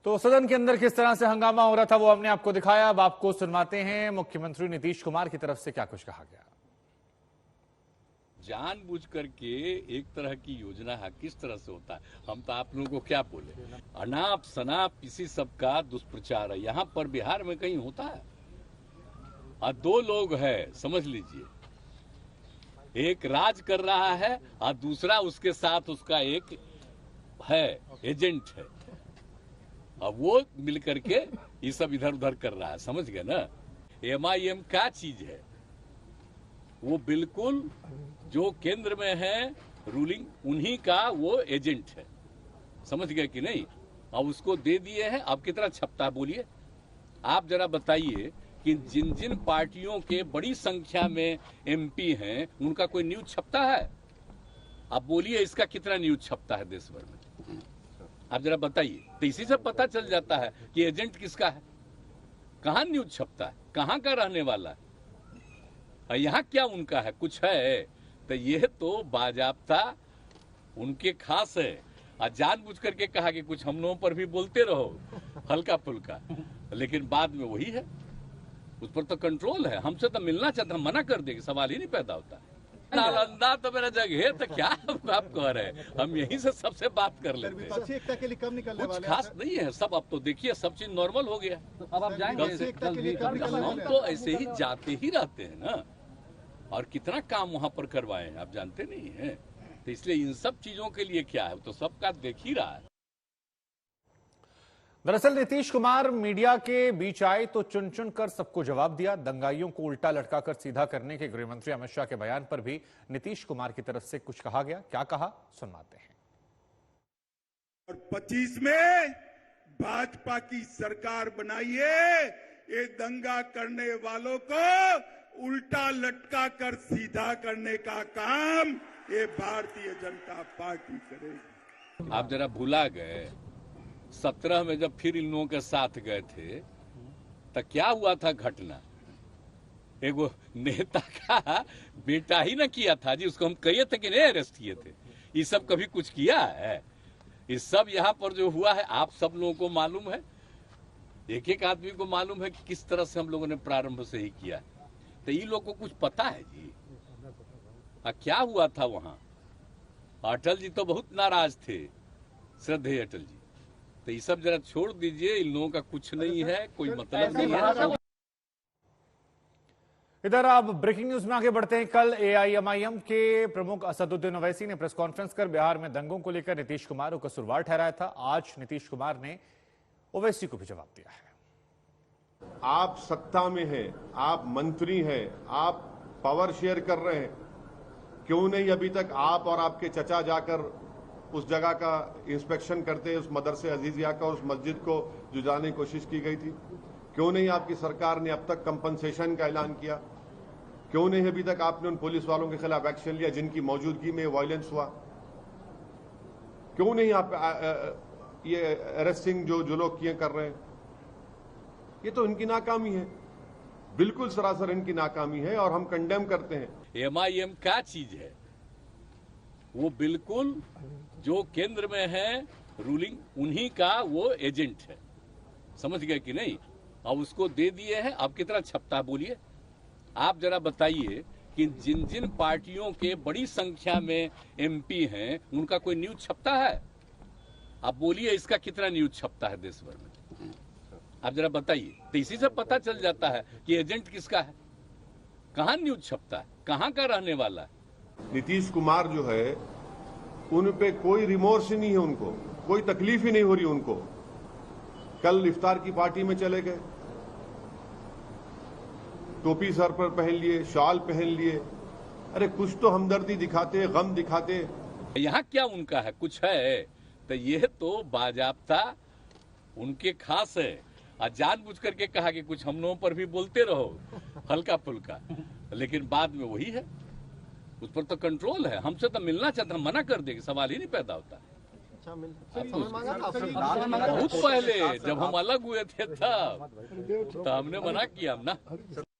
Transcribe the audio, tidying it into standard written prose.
तो सदन के अंदर किस तरह से हंगामा हो रहा था वो हमने आपको दिखाया। अब आपको सुनवाते हैं मुख्यमंत्री नीतीश कुमार की तरफ से क्या कुछ कहा गया। जानबूझ करके एक तरह की योजना है, किस तरह से होता है हम तो आप लोगों को क्या बोले। अनाप शनाप इसी सब का दुष्प्रचार है। यहाँ पर बिहार में कहीं होता है? और दो लोग है, समझ लीजिए, एक राज कर रहा है और दूसरा उसके साथ उसका एक है एजेंट है, अब वो मिल करके ये सब इधर उधर कर रहा है। समझ गए ना? MIM क्या चीज है? वो बिल्कुल जो केंद्र में है रूलिंग, उन्हीं का वो एजेंट है। समझ गए कि नहीं? अब उसको दे दिए हैं। अब कितना छपता है बोलिए? आप जरा बताइए कि जिन जिन पार्टियों के बड़ी संख्या में MP हैं उनका कोई न्यूज छपता है? आप बोलिए इसका कितना न्यूज छपता है देश भर में? आप जरा बताइए। तो इसी से पता चल जाता है कि एजेंट किसका है, कहां न्यूज छपता है, कहां का रहने वाला है, यहाँ क्या उनका है, कुछ है। तो ये तो बाजाबता उनके खास है। और जानबूझ करके कहा कि कुछ हम लोगों पर भी बोलते रहो हल्का फुल्का, लेकिन बाद में वही है, उस पर तो कंट्रोल है। हमसे तो मिलना चाहते, हम मना कर देंगे, सवाल ही नहीं पैदा होता। नालंदा तो मेरा जगह है, तो क्या आप कह रहे हैं? हम यहीं से सबसे बात कर लेते हैं। एकता के लिए कब निकलने कुछ वाले खास नहीं है, सब अब तो देखिए सब चीज नॉर्मल हो गया। अब आप जाएंगे? हम तो ऐसे ही जाते ही रहते हैं ना, और कितना काम वहां पर करवाए हैं आप जानते नहीं हैं। तो इसलिए इन सब चीजों के लिए क्या है, तो सबका देख ही रहा है। दरअसल नीतीश कुमार मीडिया के बीच आए तो चुन चुन कर सबको जवाब दिया। दंगाइयों को उल्टा लटकाकर सीधा करने के गृह मंत्री अमित शाह के बयान पर भी नीतीश कुमार की तरफ से कुछ कहा गया। क्या कहा, सुनवाते हैं। और 25 में भाजपा की सरकार बनाइए, ये दंगा करने वालों को उल्टा लटका कर सीधा करने का काम ये भारतीय जनता पार्टी करेगी। आप जरा भुला गए 17 में जब फिर इन लोगों के साथ गए थे तो क्या हुआ था घटना? एगो नेता का बेटा ही ना किया था जी, उसको हम कहिए थे कि नहीं अरेस्ट किए थे। ये सब कभी कुछ किया है? ये सब यहाँ पर जो हुआ है आप सब लोगों को मालूम है, एक एक आदमी को मालूम है कि किस तरह से हम लोगों ने प्रारंभ से ही किया है। तो ये लोग को कुछ पता है जी? क्या हुआ था वहां? अटल जी तो बहुत नाराज थे, श्रद्धेय अटल जी। तो ये सब जरा छोड़ दीजिए, इन लोगों का कुछ नहीं है, कोई मतलब नहीं है। इधर अब ब्रेकिंग न्यूज में आगे बढ़ते हैं। कल AIMIM के प्रमुख असदुद्दीन ओवैसी ने प्रेस कॉन्फ्रेंस कर बिहार में दंगों को लेकर नीतीश कुमार को कसूरवार ठहराया था। आज नीतीश कुमार ने ओवैसी को भी जवाब दिया है। आप सत्ता में हैं, आप मंत्री हैं, आप पावर शेयर कर रहे हैं, क्यों नहीं अभी तक आप और आपके चचा जाकर उस जगह का इंस्पेक्शन करते, उस मदरसे अजीजिया का, उस मस्जिद को जुटाने की कोशिश की गई थी? क्यों नहीं आपकी सरकार ने अब तक कंपनसेशन का ऐलान किया? क्यों नहीं अभी तक आपने उन पुलिस वालों के खिलाफ एक्शन लिया जिनकी मौजूदगी में वायलेंस हुआ? क्यों नहीं आप ये अरेस्टिंग जो लोग किए कर रहे हैं? ये तो इनकी नाकामी है, बिल्कुल सरासर इनकी नाकामी है और हम कंडेम करते हैं। MIM क्या चीज है? वो बिल्कुल जो केंद्र में है रूलिंग, उन्हीं का वो एजेंट है। समझ गए कि नहीं? अब उसको दे दिए हैं। अब कितना छपता है बोलिए? आप जरा बताइए कि जिन जिन पार्टियों के बड़ी संख्या में MP हैं उनका कोई न्यूज छपता है? आप बोलिए इसका कितना न्यूज छपता है देश भर में? आप जरा बताइए। तो इसी से पता चल जाता है कि एजेंट किसका है, कहां न्यूज छपता है, कहां का रहने वाला है। नीतीश कुमार जो है उन पे कोई रिमोर्स ही नहीं है, उनको कोई तकलीफ ही नहीं हो रही उनको। कल इफ्तार की पार्टी में चले गए, टोपी सर पर पहन लिए, शॉल पहन लिए। अरे कुछ तो हमदर्दी दिखाते, गम दिखाते। यहाँ क्या उनका है, कुछ है? तो ये तो बाजाबता उनके खास है। और जानबूझ करके कहा कि कुछ हम लोगों पर भी बोलते रहो हल्का फुल्का, लेकिन बाद में वही है, उस पर तो कंट्रोल है। हमसे तो मिलना चाहते, हम मना कर देंगे, सवाल ही नहीं पैदा होता। बहुत पहले जब हम अलग हुए थे तब तो हमने मना किया ना।